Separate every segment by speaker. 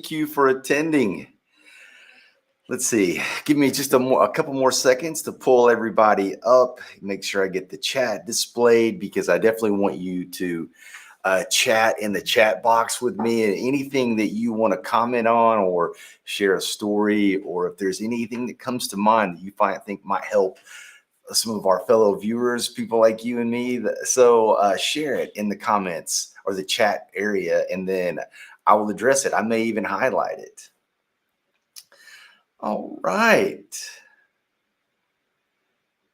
Speaker 1: thank you for attending. Let's see, give me just a couple more seconds to pull everybody up, make sure I get the chat displayed because I definitely want you to chat in the chat box with me, and anything that you want to comment on or share a story, or if there's anything that comes to mind that you think might help some of our fellow viewers, people like you and me. So share it in the comments or the chat area, and then I will address it. I may even highlight it. All right.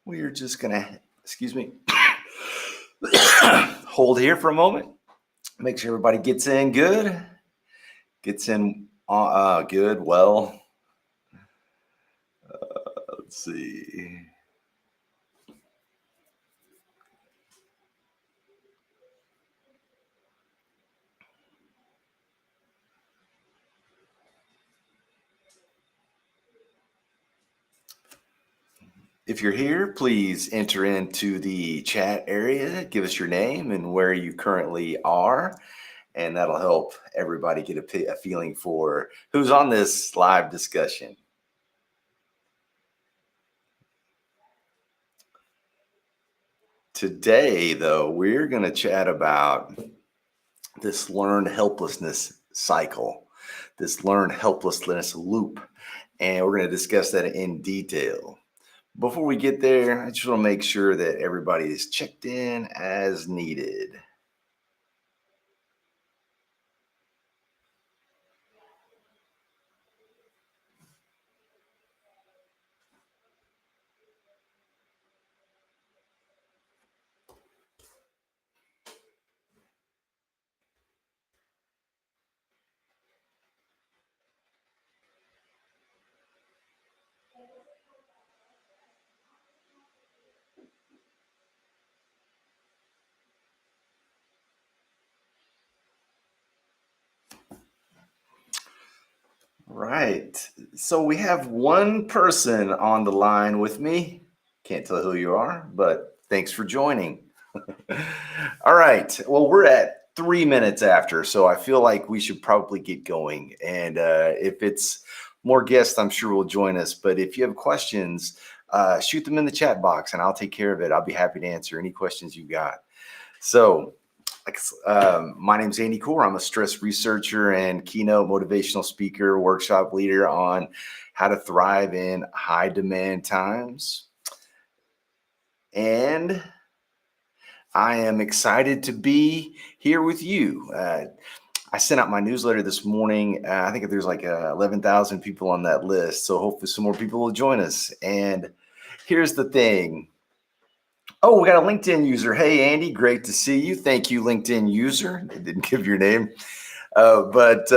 Speaker 1: We are just gonna, excuse me, hold here for a moment. Make sure everybody gets in good. Gets in good. Well, let's see. If you're here, please enter into the chat area. Give us your name and where you currently are, and that'll help everybody get a feeling for who's on this live discussion. Today, though, we're going to chat about this learned helplessness cycle, this learned helplessness loop, and we're going to discuss that in detail. Before we get there, I just want to make sure that everybody is checked in as needed. Right. So we have one person on the line with me. Can't tell who you are, but thanks for joining. All right. Well, we're at 3 minutes after, so I feel like we should probably get going. And if it's more guests, I'm sure will join us. But if you have questions, shoot them in the chat box and I'll take care of it. I'll be happy to answer any questions you got. So my name's Andy Core. I'm a stress researcher and keynote motivational speaker, workshop leader on how to thrive in high demand times. And I am excited to be here with you. I sent out my newsletter this morning. I think there's like 11,000 people on that list. So hopefully some more people will join us. And here's the thing. Oh, we got a LinkedIn user. Hey, Andy, great to see you. Thank you, LinkedIn user. They didn't give your name, but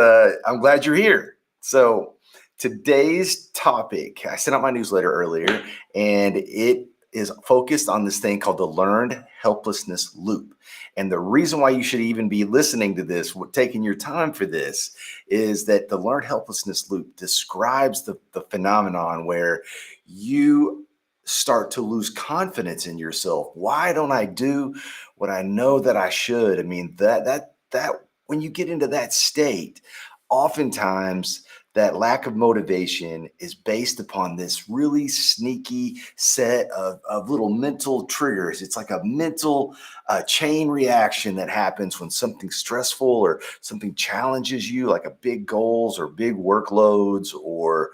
Speaker 1: I'm glad you're here. So today's topic, I sent out my newsletter earlier, and it is focused on this thing called the learned helplessness loop. And the reason why you should even be listening to this, taking your time for this, is that the learned helplessness loop describes the phenomenon where you start to lose confidence in yourself. Why don't I do what I know that I should? I mean, that when you get into that state, oftentimes that lack of motivation is based upon this really sneaky set of little mental triggers. It's like a mental chain reaction that happens when something stressful or something challenges you, like a big goals or big workloads, or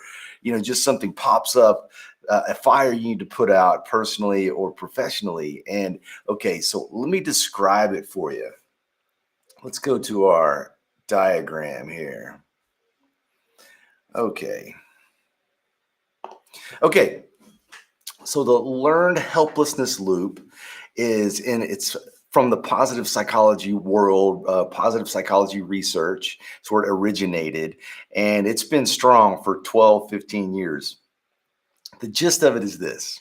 Speaker 1: just something pops up, a fire you need to put out personally or professionally. And okay, so let me describe it for you. Let's go to our diagram here. Okay, so the learned helplessness loop it's from the positive psychology world, positive psychology research. It's where it originated, and it's been strong for 12, 15 years. The gist of it is this: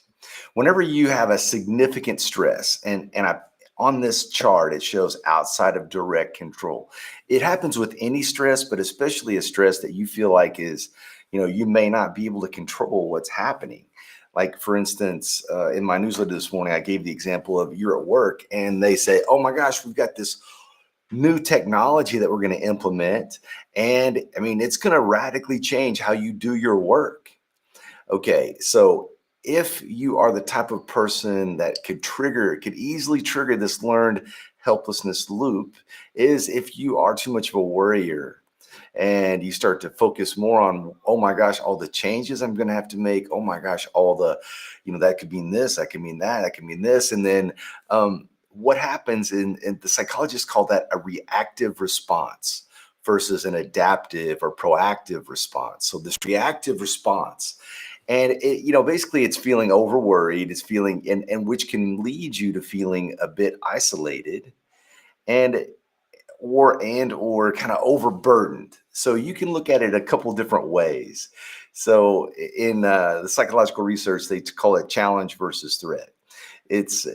Speaker 1: whenever you have a significant stress, and on this chart, it shows outside of direct control. It happens with any stress, but especially a stress that you feel like is, you may not be able to control what's happening. Like, for instance, in my newsletter this morning, I gave the example of you're at work and they say, oh my gosh, we've got this new technology that we're going to implement. And I mean, it's going to radically change how you do your work. Okay, so if you are the type of person that could easily trigger this learned helplessness loop, is if you are too much of a worrier and you start to focus more on, oh my gosh, all the changes I'm going to have to make. Oh my gosh, all the, that could mean this, that could mean that, that could mean this. And then what happens in the psychologists call that a reactive response versus an adaptive or proactive response. So this reactive response, and basically it's feeling overworried, it's feeling, and which can lead you to feeling a bit isolated and or kind of overburdened. So you can look at it a couple different ways. So in the psychological research, they call it challenge versus threat. It's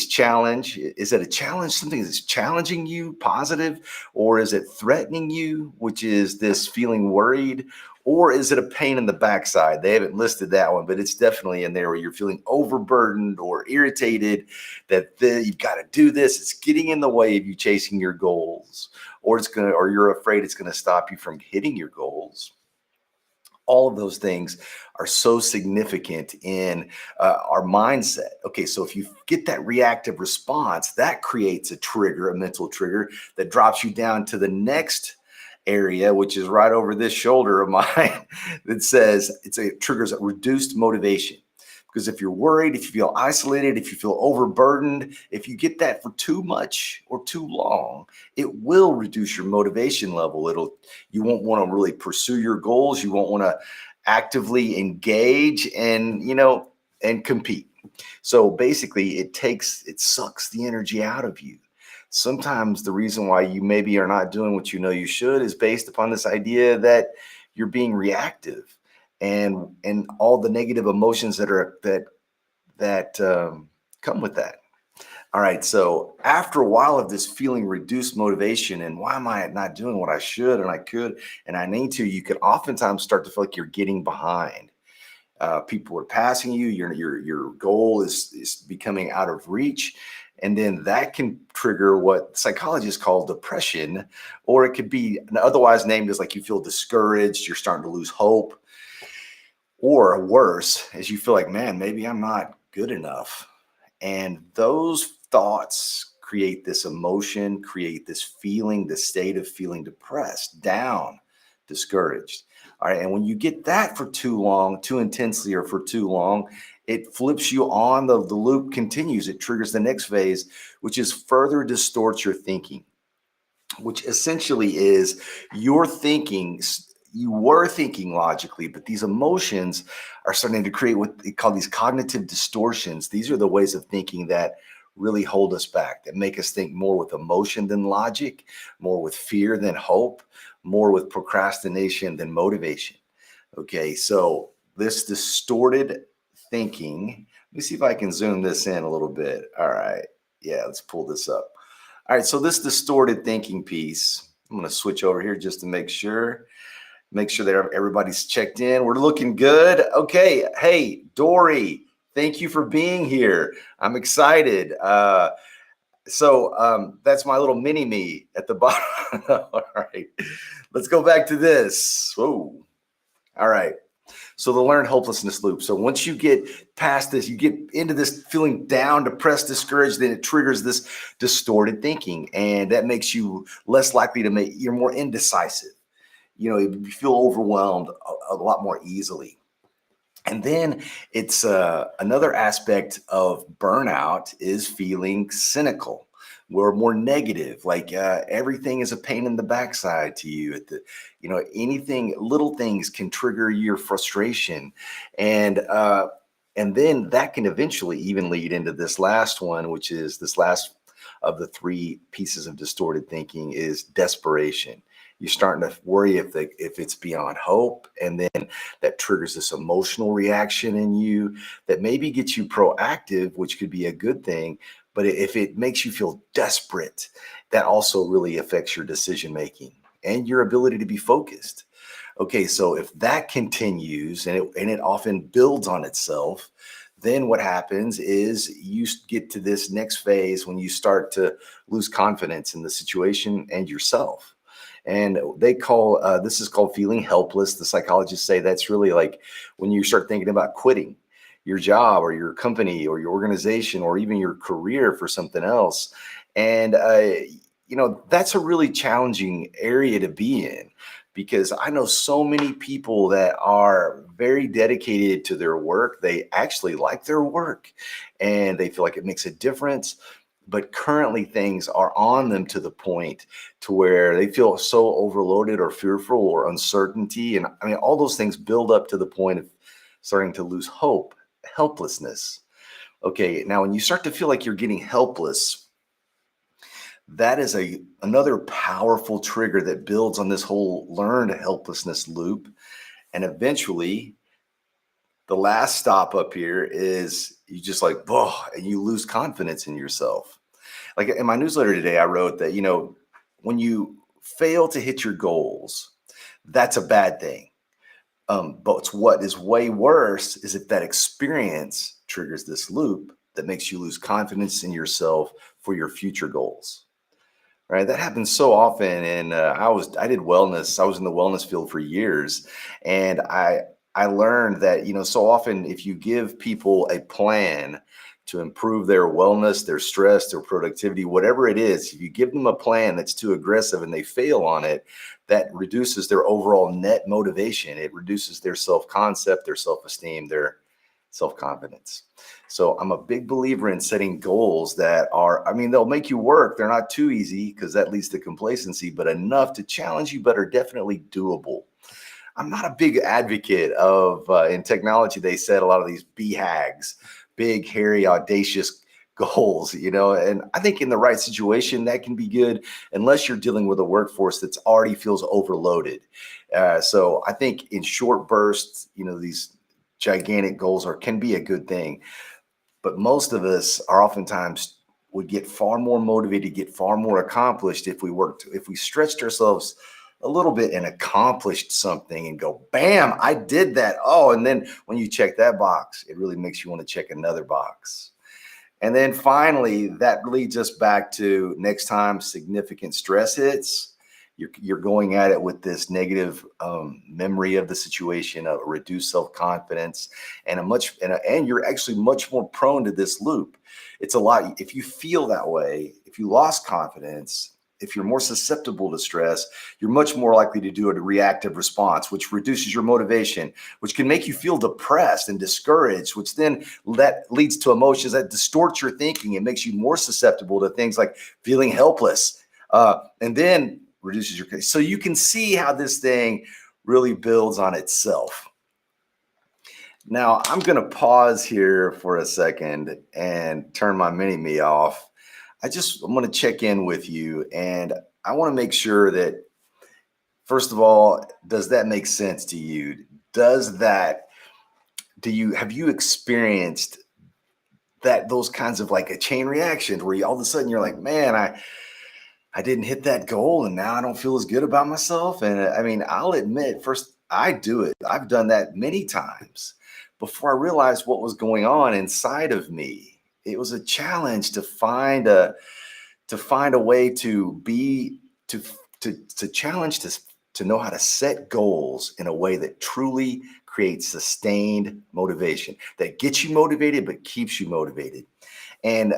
Speaker 1: challenge. Is it a challenge? Something that's challenging you, positive, or is it threatening you, which is this feeling worried, or is it a pain in the backside? They haven't listed that one, but it's definitely in there where you're feeling overburdened or irritated that you've got to do this. It's getting in the way of you chasing your goals, or you're afraid it's gonna stop you from hitting your goals. All of those things are so significant in our mindset. Okay, so if you get that reactive response, that creates a trigger, a mental trigger that drops you down to the next area, which is right over this shoulder of mine, that says it triggers a reduced motivation. Because if you're worried, if you feel isolated, if you feel overburdened, if you get that for too much or too long, it will reduce your motivation level. You won't want to really pursue your goals. You won't want to actively engage and compete. So basically it sucks the energy out of you. Sometimes the reason why you maybe are not doing what you know you should is based upon this idea that you're being reactive, and all the negative emotions that come with that. All right, so after a while of this feeling reduced motivation and why am I not doing what I should and I could and I need to, you can oftentimes start to feel like you're getting behind. People are passing you. Your goal is becoming out of reach, and then that can trigger what psychologists call depression, or it could be otherwise named as like you feel discouraged. You're starting to lose hope. Or worse, as you feel like, man, maybe I'm not good enough. And those thoughts create this emotion, create this feeling, this state of feeling depressed, down, discouraged. All right. And when you get that for too long, too intensely, or for too long, it flips you on. The loop continues. It triggers the next phase, which is further distorts your thinking, which essentially is your thinking. You were thinking logically, but these emotions are starting to create what they call these cognitive distortions. These are the ways of thinking that really hold us back, that make us think more with emotion than logic, more with fear than hope, more with procrastination than motivation. Okay, so this distorted thinking, let me see if I can zoom this in a little bit. All right, yeah, let's pull this up. All right, so this distorted thinking piece, I'm going to switch over here just to make sure that everybody's checked in. We're looking good. Okay. Hey, Dory, thank you for being here. I'm excited. So that's my little mini me at the bottom. All right. Let's go back to this. Whoa. All right. So the learned hopelessness loop. So once you get past this, you get into this feeling down, depressed, discouraged, then it triggers this distorted thinking. And that makes you less likely you're more indecisive. You feel overwhelmed a lot more easily. And then it's another aspect of burnout is feeling cynical. We're more negative, like everything is a pain in the backside to you. Anything, little things can trigger your frustration, and then that can eventually even lead into this last one, which is this last of the three pieces of distorted thinking is desperation. You're starting to worry if it's beyond hope, and then that triggers this emotional reaction in you that maybe gets you proactive, which could be a good thing. But if it makes you feel desperate, that also really affects your decision making and your ability to be focused. Okay, so if that continues and it often builds on itself, Then what happens is you get to this next phase when you start to lose confidence in the situation and yourself. And they call this is called feeling helpless. The psychologists say that's really like when you start thinking about quitting your job or your company or your organization or even your career for something else. And that's a really challenging area to be in, because I know so many people that are very dedicated to their work. They actually like their work and they feel like it makes a difference. But currently things are on them to the point to where they feel so overloaded or fearful or uncertainty. And I mean, all those things build up to the point of starting to lose hope, helplessness. Okay, now when you start to feel like you're getting helpless, that is another powerful trigger that builds on this whole learned helplessness loop. And eventually, the last stop up here is you just like, oh, and you lose confidence in yourself. Like in my newsletter today, I wrote that, when you fail to hit your goals, that's a bad thing. But what is way worse is if that experience triggers this loop that makes you lose confidence in yourself for your future goals. Right, that happens so often, and I did wellness. I was in the wellness field for years, and I learned that so often if you give people a plan to improve their wellness, their stress, their productivity, whatever it is, if you give them a plan that's too aggressive and they fail on it, that reduces their overall net motivation. It reduces their self-concept, their self-esteem, their self-confidence. So I'm a big believer in setting goals that are, I mean, they'll make you work. They're not too easy because that leads to complacency, but enough to challenge you, but are definitely doable. I'm not a big advocate of, in technology, they said a lot of these BHAGs, big, hairy, audacious goals, and I think in the right situation, that can be good unless you're dealing with a workforce that's already feels overloaded. So I think in short bursts, these gigantic goals can be a good thing. But most of us are oftentimes would get far more motivated, get far more accomplished if we stretched ourselves a little bit and accomplished something and go, bam, I did that. Oh, and then when you check that box, it really makes you want to check another box. And then finally, that leads us back to next time significant stress hits, you're going at it with this negative memory of the situation, a reduced self-confidence, and and you're actually much more prone to this loop. It's a lot. If you feel that way, if you lost confidence, if you're more susceptible to stress, you're much more likely to do a reactive response, which reduces your motivation, which can make you feel depressed and discouraged, which then that leads to emotions that distort your thinking and makes you more susceptible to things like feeling helpless. And then reduces your case. So you can see how this thing really builds on itself. Now, I'm going to pause here for a second and turn my mini me off. I'm going to check in with you, and I want to make sure that, first of all, does that make sense to you? Have you experienced those kinds of like a chain reaction where all of a sudden you're like, man, I didn't hit that goal and now I don't feel as good about myself. And I mean, I'll admit, first, I do it. I've done that many times before I realized what was going on inside of me. It was a challenge to find a way to be to challenge to know how to set goals in a way that truly creates sustained motivation, that gets you motivated but keeps you motivated. And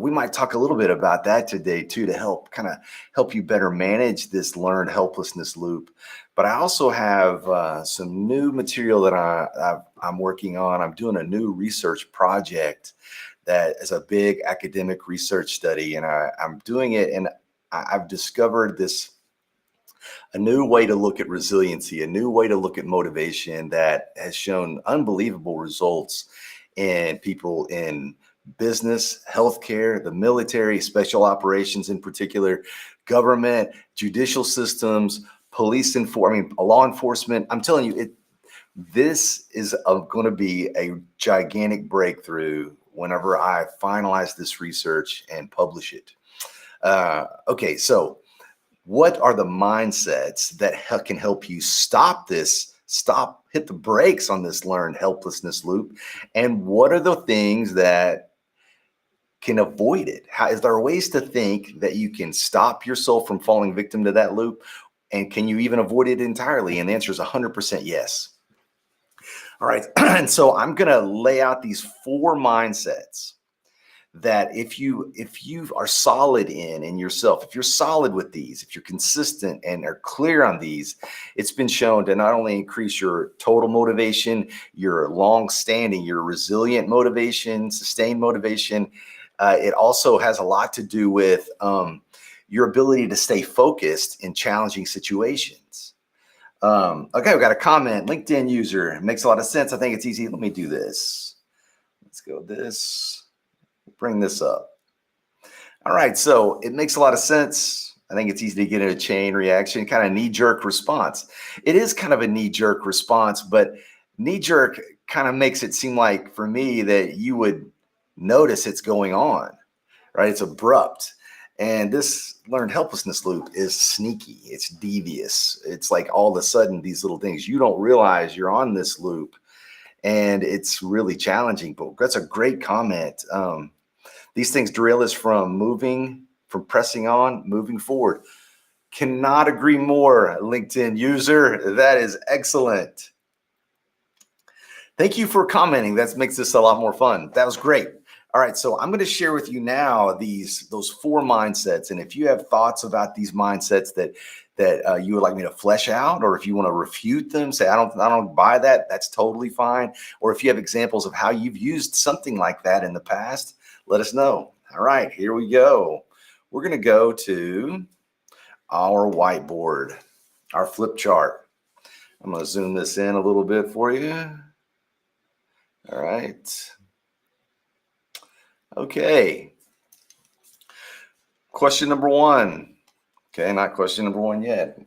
Speaker 1: we might talk a little bit about that today too, to help you better manage this learned helplessness loop. But I also have some new material that I'm working on. I'm doing a new research project that is a big academic research study, and I'm doing it, and I've discovered a new way to look at resiliency, a new way to look at motivation that has shown unbelievable results in people in business, healthcare, the military, special operations in particular, government, judicial systems, law enforcement. I'm telling you, this is going to be a gigantic breakthrough whenever I finalize this research and publish it. Okay, so what are the mindsets that can help you stop this stop, hit the brakes on this learned helplessness loop? And what are the things that can avoid it? Is there ways to think that you can stop yourself from falling victim to that loop? And can you even avoid it entirely? And the answer is 100% yes. All right. And so I'm going to lay out these 4 mindsets that if you are solid in yourself, if you're solid with these, if you're consistent and are clear on these, it's been shown to not only increase your total motivation, your long-standing, your resilient motivation, sustained motivation. It also has a lot to do with your ability to stay focused in challenging situations. Okay, we got a comment. LinkedIn user. It makes a lot of sense. I think it's easy. Let me do this. Let's go this. Bring this up. All right, so it makes a lot of sense. I think it's easy to get in a chain reaction, kind of knee-jerk response. It is kind of a knee-jerk response, but knee-jerk kind of makes it seem like, for me, that you would notice it's going on, right? It's abrupt. And this learned helplessness loop is sneaky. It's devious. It's like all of a sudden these little things, you don't realize you're on this loop, and it's really challenging. But that's a great comment. These things derail us from pressing on, moving forward. Cannot agree more, LinkedIn user. That is excellent. Thank you for commenting. That makes this a lot more fun. That was great. All right, so I'm going to share with you now those 4 mindsets, and if you have thoughts about these mindsets that you would like me to flesh out, or if you want to refute them, say I don't buy that, that's totally fine. Or if you have examples of how you've used something like that in the past, let us know. All right, here we go. We're going to go to our whiteboard, our flip chart. I'm going to zoom this in a little bit for you. All right. Okay. Question number 1. Okay, not question number 1 yet.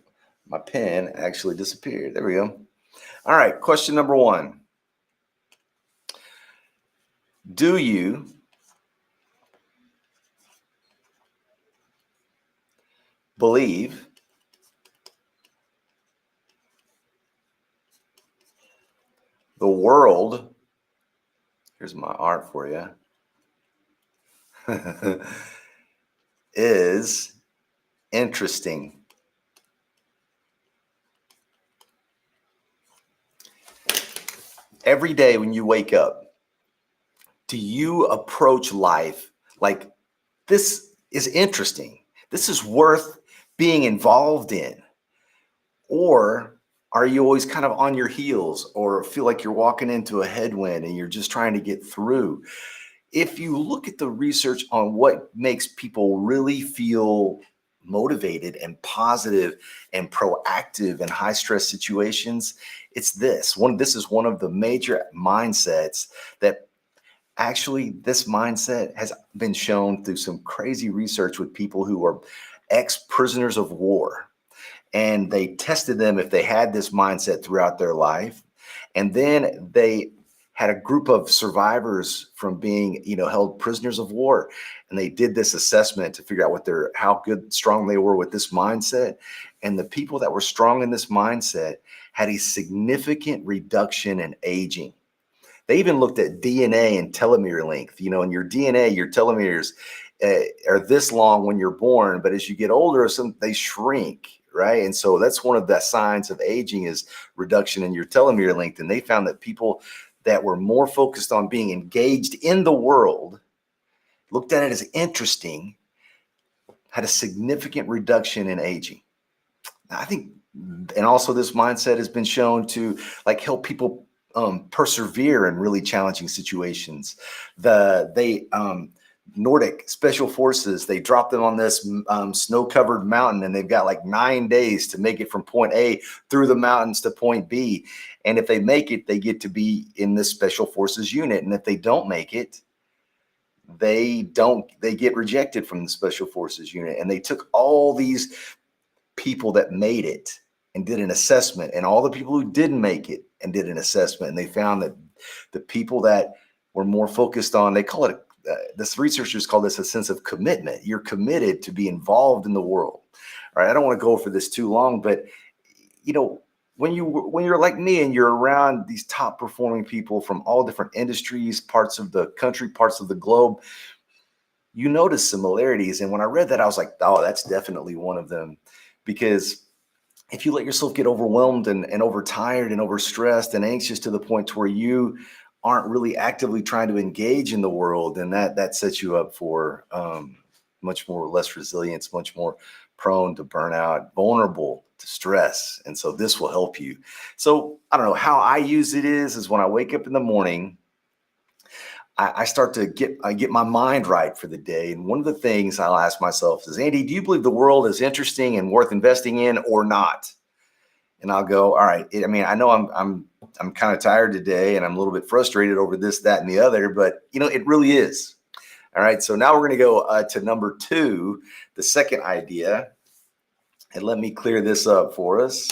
Speaker 1: My pen actually disappeared. There we go. All right, question number 1. Do you believe the world, here's my art for you, is interesting? Every day when you wake up, do you approach life like, this is interesting, this is worth being involved in? Or are you always kind of on your heels, or feel like you're walking into a headwind and you're just trying to get through? If you look at the research on what makes people really feel motivated and positive and proactive in high stress situations, it's this. This is one of the major mindsets that actually, this mindset has been shown through some crazy research with people who are ex-prisoners of war. And they tested them if they had this mindset throughout their life. And then they had a group of survivors from being, held prisoners of war. And they did this assessment to figure out how strong they were with this mindset. And the people that were strong in this mindset had a significant reduction in aging. They even looked at DNA and telomere length. In your DNA, your telomeres are this long when you're born, but as you get older, they shrink, right? And so that's one of the signs of aging, is reduction in your telomere length. And they found that people that were more focused on being engaged in the world, looked at it as interesting, had a significant reduction in aging. Now, I think, and also this mindset has been shown to help people persevere in really challenging situations. Nordic Special Forces, they dropped them on this snow-covered mountain, and they've got 9 days to make it from point A through the mountains to point B. And if they make it, they get to be in this Special Forces unit. And if they don't make it, they get rejected from the Special Forces unit. And they took all these people that made it and did an assessment, and all the people who didn't make it and did an assessment. And they found that the people that were more focused on, they call it, this researchers call this a sense of commitment. You're committed to be involved in the world. All right, I don't want to go for this too long, but when when you're like me and you're around these top performing people from all different industries, parts of the country, parts of the globe, you notice similarities. And when I read that, I was like, oh, that's definitely one of them. Because if you let yourself get overwhelmed and overtired and overstressed and anxious to the point to where you aren't really actively trying to engage in the world, then that sets you up for much more less resilience, much more prone to burnout, vulnerable to stress. And so this will help you. So I don't know how I use it is when I wake up in the morning, I start to get my mind right for the day. And one of the things I'll ask myself is, Andy, do you believe the world is interesting and worth investing in or not? And I'll go, all right. I mean, I know I'm kind of tired today and I'm a little bit frustrated over this, that, and the other, but it really is. All right. So now we're going to go to number 2, the second idea. And let me clear this up for us.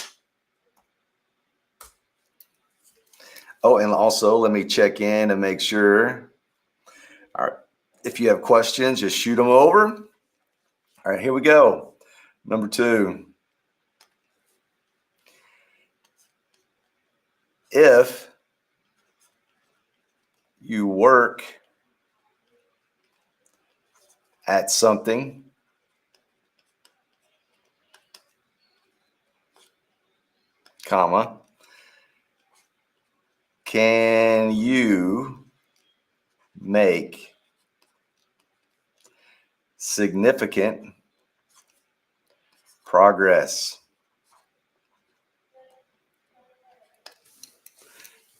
Speaker 1: Oh, and also let me check in and make sure. All right. If you have questions, just shoot them over. All right, here we go. Number 2. If you work at something, comma, can you make significant progress?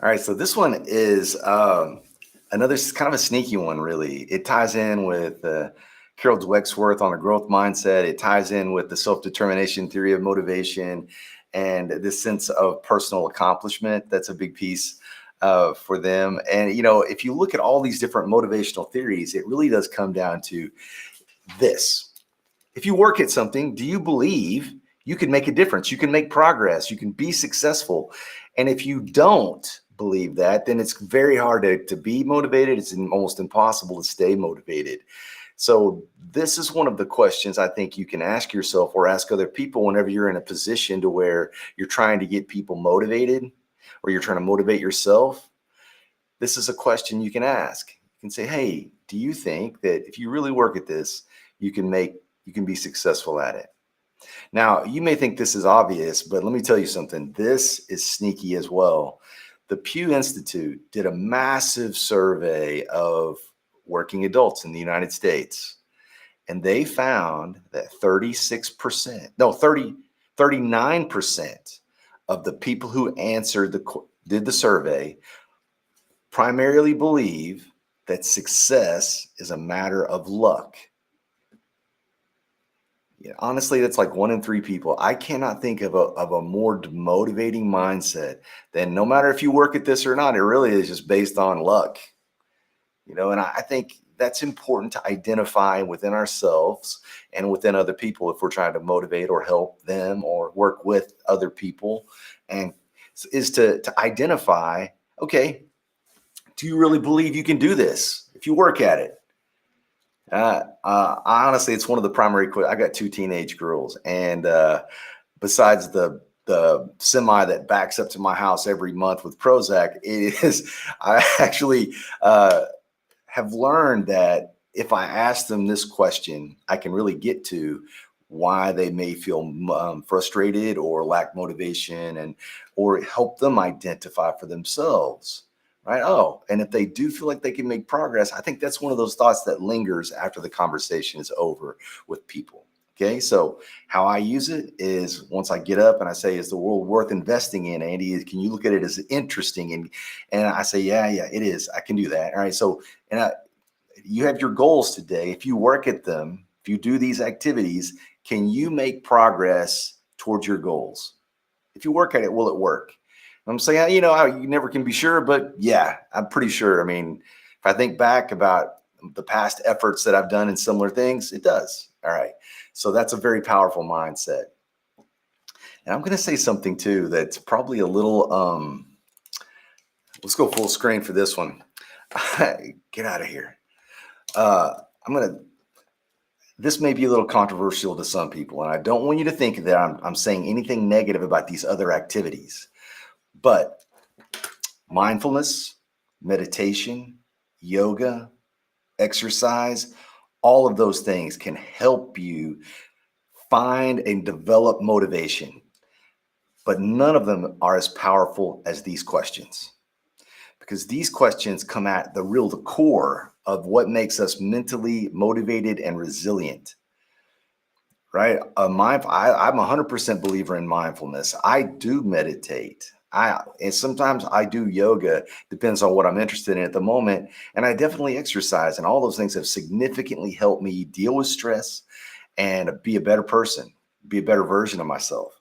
Speaker 1: All right, so this one is another kind of a sneaky one, really. It ties in with Carol Dweck's on a growth mindset. It ties in with the self-determination theory of motivation and this sense of personal accomplishment. That's a big piece for them. And, if you look at all these different motivational theories, it really does come down to this. If you work at something, do you believe you can make a difference? You can make progress. You can be successful. And if you don't believe that, then it's very hard to be motivated. It's almost impossible to stay motivated. So this is one of the questions I think you can ask yourself or ask other people whenever you're in a position to where you're trying to get people motivated or you're trying to motivate yourself. This is a question you can ask. You can say, hey, do you think that if you really work at this, you can be successful at it? Now, you may think this is obvious, but let me tell you something. This is sneaky as well. The Pew Institute did a massive survey of working adults in the United States, and they found that 39% of the people who did the survey primarily believe that success is a matter of luck. Yeah, honestly, that's like 1 in 3 people. I cannot think of a more motivating mindset than no matter if you work at this or not, it really is just based on luck. And I think that's important to identify within ourselves and within other people if we're trying to motivate or help them or work with other people, and is to identify, okay, do you really believe you can do this if you work at it? Honestly, it's one of the primary. I got 2 teenage girls, and besides the semi that backs up to my house every month with Prozac, I actually have learned that if I ask them this question, I can really get to why they may feel frustrated or lack motivation, or help them identify for themselves. Right. Oh, and if they do feel like they can make progress, I think that's one of those thoughts that lingers after the conversation is over with people. Okay. So how I use it is once I get up and I say, is the world worth investing in, Andy? Can you look at it as interesting? And I say, yeah, it is. I can do that. All right. So, you have your goals today. If you work at them, if you do these activities, can you make progress towards your goals? If you work at it, will it work? I'm saying, you never can be sure, but yeah, I'm pretty sure. I mean, if I think back about the past efforts that I've done in similar things, it does. All right. So that's a very powerful mindset. And I'm going to say something too that's probably a little, let's go full screen for this one. Get out of here. I'm going to, this may be a little controversial to some people, and I don't want you to think that I'm saying anything negative about these other activities, but mindfulness, meditation, yoga, exercise, all of those things can help you find and develop motivation, but none of them are as powerful as these questions, because these questions come at the core of what makes us mentally motivated and resilient. Right? I'm a 100% believer in mindfulness. I do meditate. And sometimes I do yoga, depends on what I'm interested in at the moment. And I definitely exercise, and all those things have significantly helped me deal with stress and be a better person, be a better version of myself.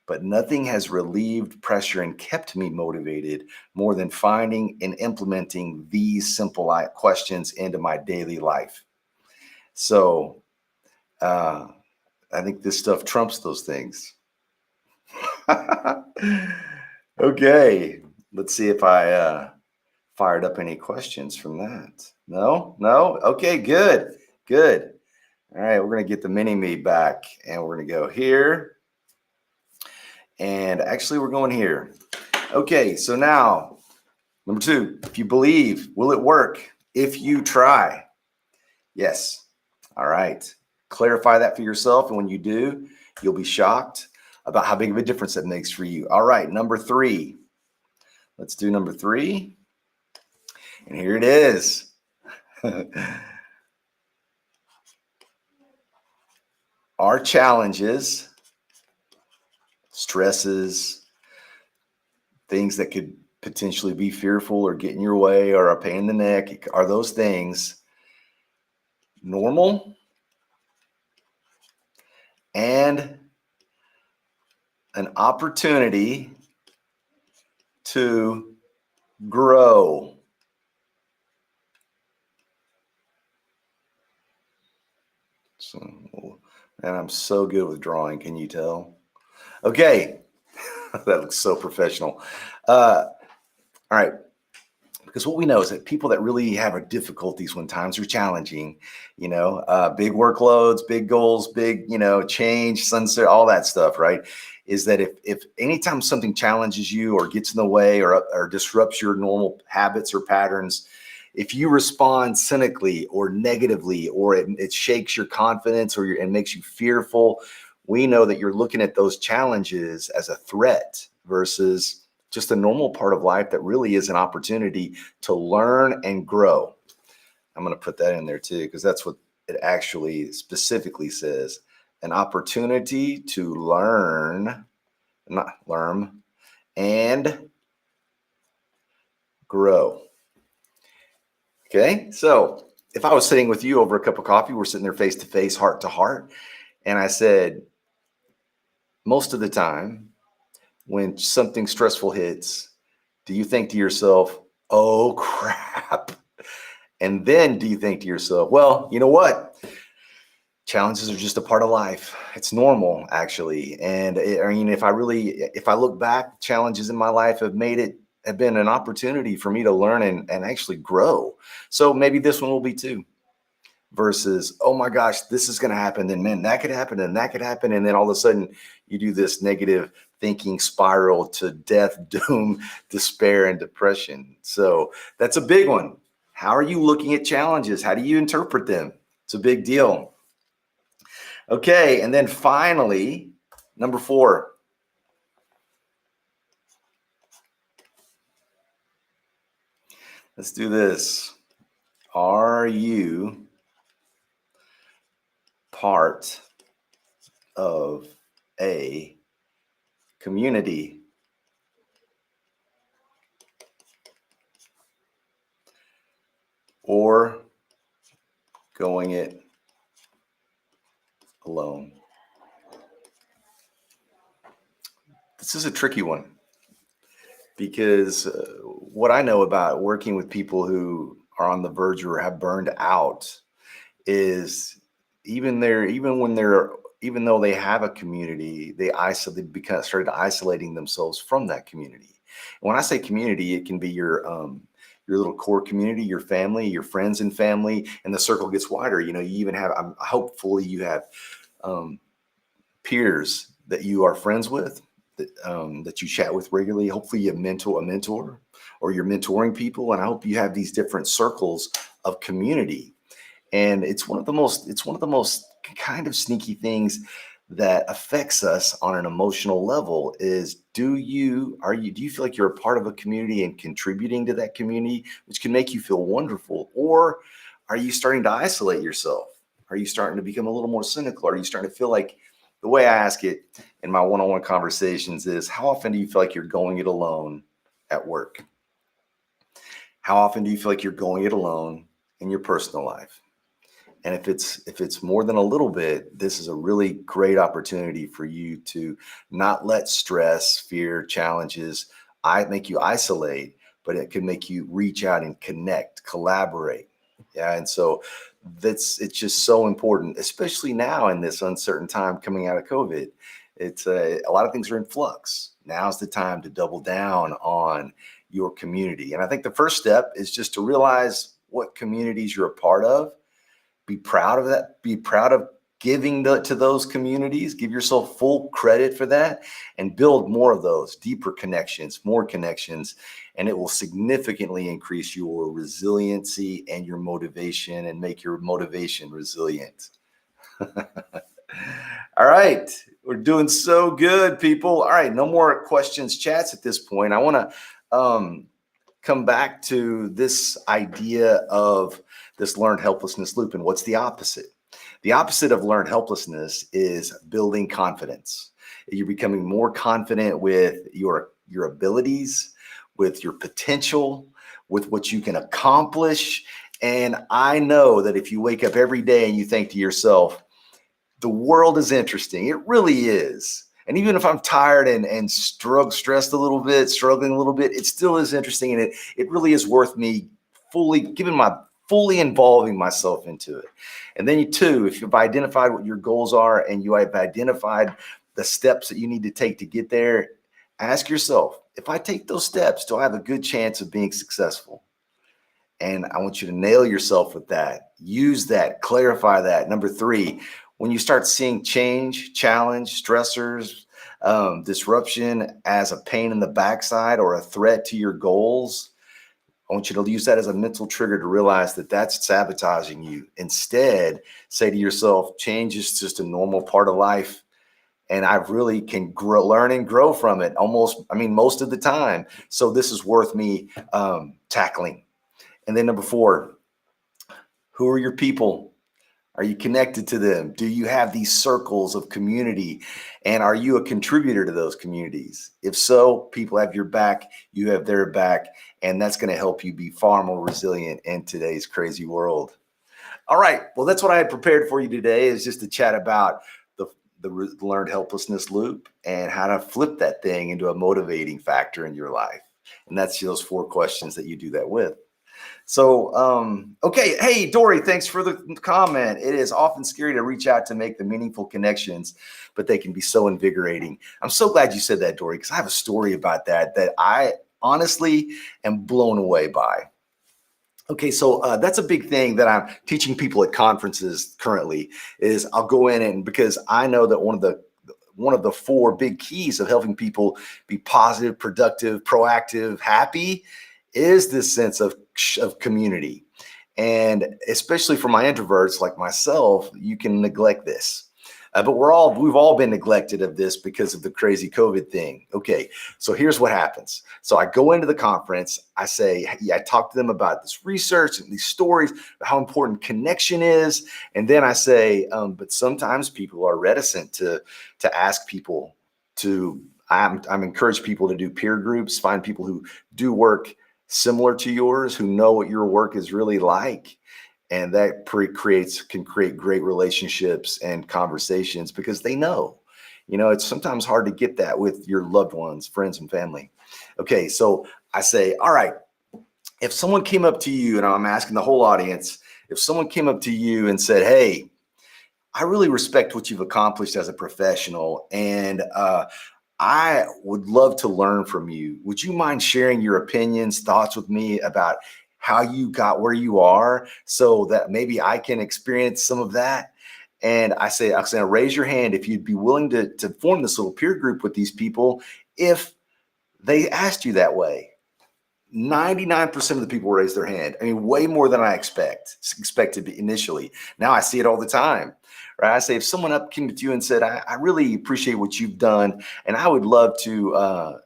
Speaker 1: But nothing has relieved pressure and kept me motivated more than finding and implementing these simple questions into my daily life. So, I think this stuff trumps those things. Okay, let's see if I fired up any questions from that. No? Okay, good. All right, we're going to get the mini-me back, and we're going to go here. And actually, we're going here. Okay, so now, number 2, if you believe, will it work? If you try. Yes. All right. Clarify that for yourself, and when you do, you'll be shocked about how big of a difference that makes for you. All right, number 3. Let's do number 3. And here it is. Our challenges, stresses, things that could potentially be fearful or get in your way or a pain in the neck, are those things normal and an opportunity to grow? So, and I'm so good with drawing. Can you tell? Okay. That looks so professional. All right. Because what we know is that people that really have difficulties when times are challenging, big workloads, big goals, big, change, sunset, all that stuff, right? Is that if anytime something challenges you or gets in the way or disrupts your normal habits or patterns, if you respond cynically or negatively, or it shakes your confidence and makes you fearful, we know that you're looking at those challenges as a threat versus just a normal part of life that really is an opportunity to learn and grow. I'm going to put that in there too, because that's what it actually specifically says. An opportunity to learn and grow. Okay, so if I was sitting with you over a cup of coffee, we're sitting there face to face, heart to heart, and I said, most of the time when something stressful hits, do you think to yourself, oh crap? And then do you think to yourself, well, you know what? Challenges are just a part of life. It's normal, actually. And if I look back, challenges in my life have been an opportunity for me to learn and actually grow. So maybe this one will be too. Versus, oh my gosh, this is going to happen. Then, man, that could happen and that could happen. And then all of a sudden you do this negative thinking spiral to death, doom, despair, and depression. So that's a big one. How are you looking at challenges? How do you interpret them? It's a big deal. Okay, and then finally, number 4. Let's do this. Are you part of a community? Or going it alone? This is a tricky one, because what I know about working with people who are on the verge or have burned out is even though they have a community, they started isolating themselves from that community. And when I say community, it can be your little core community, your family, your friends and family, and the circle gets wider. You even have, hopefully you have peers that you are friends with, that you chat with regularly. Hopefully you have a mentor, or you're mentoring people. And I hope you have these different circles of community. And it's one of the most kind of sneaky things that affects us on an emotional level is, do you feel like you're a part of a community and contributing to that community, which can make you feel wonderful? Or are you starting to isolate yourself? Are you starting to become a little more cynical? Are you starting to feel like, the way I ask it in my one-on-one conversations is, how often do you feel like you're going it alone at work? How often do you feel like you're going it alone in your personal life? And if it's more than a little bit, this is a really great opportunity for you to not let stress, fear, challenges make you isolate, but it can make you reach out and connect, collaborate. Yeah. And so it's just so important, especially now in this uncertain time coming out of COVID. It's a lot of things are in flux. Now's the time to double down on your community. And I think the first step is just to realize what communities you're a part of. Be proud of that. Be proud of giving to those communities. Give yourself full credit for that, and build more of those deeper connections, more connections, and it will significantly increase your resiliency and your motivation, and make your motivation resilient. All right. We're doing so good, people. All right. No more questions, chats at this point. I want to come back to this idea of this learned helplessness loop. And what's the opposite? The opposite of learned helplessness is building confidence. You're becoming more confident with your abilities, with your potential, with what you can accomplish. And I know that if you wake up every day and you think to yourself, the world is interesting, it really is. And even if I'm tired and stressed a little bit, struggling a little bit, it still is interesting. And it really is worth me fully involving myself into it. And then if you've identified what your goals are and you have identified the steps that you need to take to get there, ask yourself, if I take those steps, do I have a good chance of being successful? And I want you to nail yourself with that. Use that, clarify that. Number 3, when you start seeing change, challenge, stressors, disruption as a pain in the backside or a threat to your goals, I want you to use that as a mental trigger to realize that that's sabotaging you. Instead, say to yourself, change is just a normal part of life. And I really can learn and grow from it most of the time. So this is worth me tackling. And then number 4, who are your people? Are you connected to them? Do you have these circles of community? And are you a contributor to those communities? If so, people have your back, you have their back, and that's going to help you be far more resilient in today's crazy world. All right. Well, that's what I had prepared for you today, is just to chat about the learned helplessness loop and how to flip that thing into a motivating factor in your life. And that's those 4 questions that you do that with. So, okay. Hey, Dory, thanks for the comment. It is often scary to reach out to make the meaningful connections, but they can be so invigorating. I'm so glad you said that, Dory, because I have a story about that I honestly am blown away by. Okay, so that's a big thing that I'm teaching people at conferences currently is I'll go in, and because I know that one of the 4 big keys of helping people be positive, productive, proactive, happy is this sense of community. And especially for my introverts like myself, you can neglect this. But we've all been neglected of this because of the crazy COVID thing. Okay, so here's what happens. So I go into the conference, I talk to them about this research and these stories, how important connection is. And then I say, but sometimes people are reticent to ask people to, I'm encourage people to do peer groups, find people who do work similar to yours, who know what your work is really like. And that can create great relationships and conversations because they know, it's sometimes hard to get that with your loved ones, friends and family. Okay. So I say, all right, if someone came up to you, and I'm asking the whole audience, if someone came up to you and said, hey, I really respect what you've accomplished as a professional, and I would love to learn from you. Would you mind sharing your opinions, thoughts with me about how you got where you are so that maybe I can experience some of that? And I'm saying, raise your hand if you'd be willing to form this little peer group with these people if they asked you that way. 99% of the people raise their hand. I mean, way more than I expected initially. Now I see it all the time, right? I say, if someone up came to you and said, I really appreciate what you've done, and I would love to,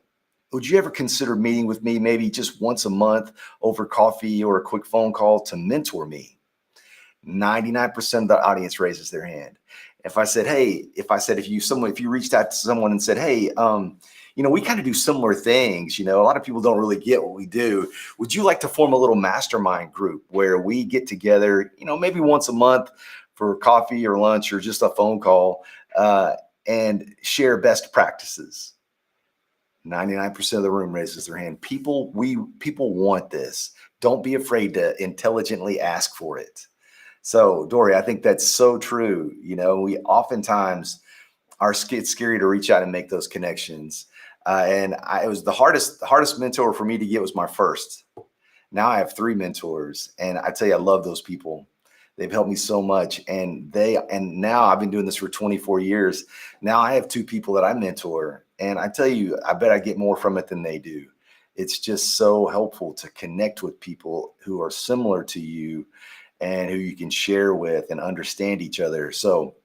Speaker 1: would you ever consider meeting with me maybe just once a month over coffee or a quick phone call to mentor me? 99% of the audience raises their hand. If I said, hey, if you reached out to someone and said, hey, we kind of do similar things. A lot of people don't really get what we do. Would you like to form a little mastermind group where we get together, maybe once a month for coffee or lunch or just a phone call and share best practices? 99% of the room raises their hand. People want this. Don't be afraid to intelligently ask for it. So, Dory, I think that's so true. We oftentimes are scary to reach out and make those connections. It was the hardest mentor for me to get was my first. Now I have 3 mentors, and I tell you, I love those people. They've helped me so much, and now I've been doing this for 24 years. Now I have 2 people that I mentor, and I tell you, I bet I get more from it than they do. It's just so helpful to connect with people who are similar to you and who you can share with and understand each other. So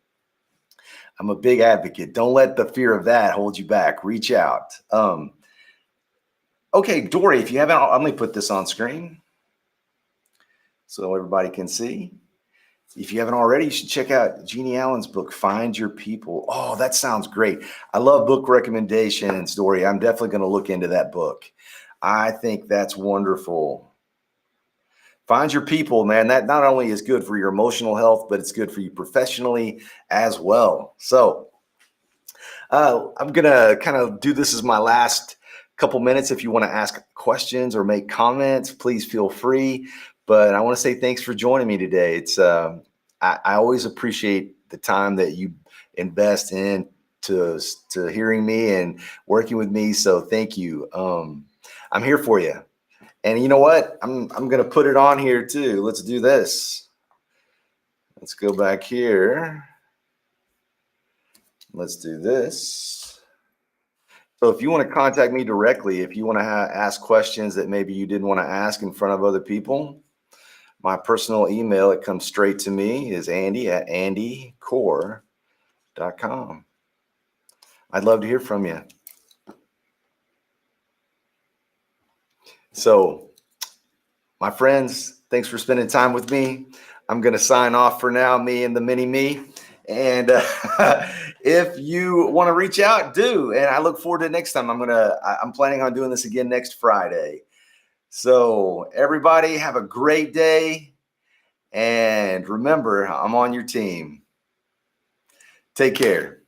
Speaker 1: I'm a big advocate. Don't let the fear of that hold you back. Reach out. Okay, Dory, if you haven't, let me put this on screen so everybody can see. If you haven't already, you should check out Jeannie Allen's book, Find Your People. Oh, that sounds great. I love book recommendations, Dory. I'm definitely going to look into that book. I think that's wonderful. Find your people, man. That not only is good for your emotional health, but it's good for you professionally as well. So I'm going to kind of do this as my last couple minutes. If you want to ask questions or make comments, please feel free. But I want to say thanks for joining me today. It's I always appreciate the time that you invest in to hearing me and working with me. So thank you. I'm here for you. And you know what? I'm going to put it on here too. Let's do this. Let's go back here. Let's do this. So if you want to contact me directly, if you want to ask questions that maybe you didn't want to ask in front of other people, my personal email, it comes straight to me, is andy@andycore.com. I'd love to hear from you. So, my friends, thanks for spending time with me. I'm going to sign off for now, me and the mini me. And if you want to reach out, do. And I look forward to next time. I'm planning on doing this again next Friday. So everybody have a great day. And remember, I'm on your team. Take care.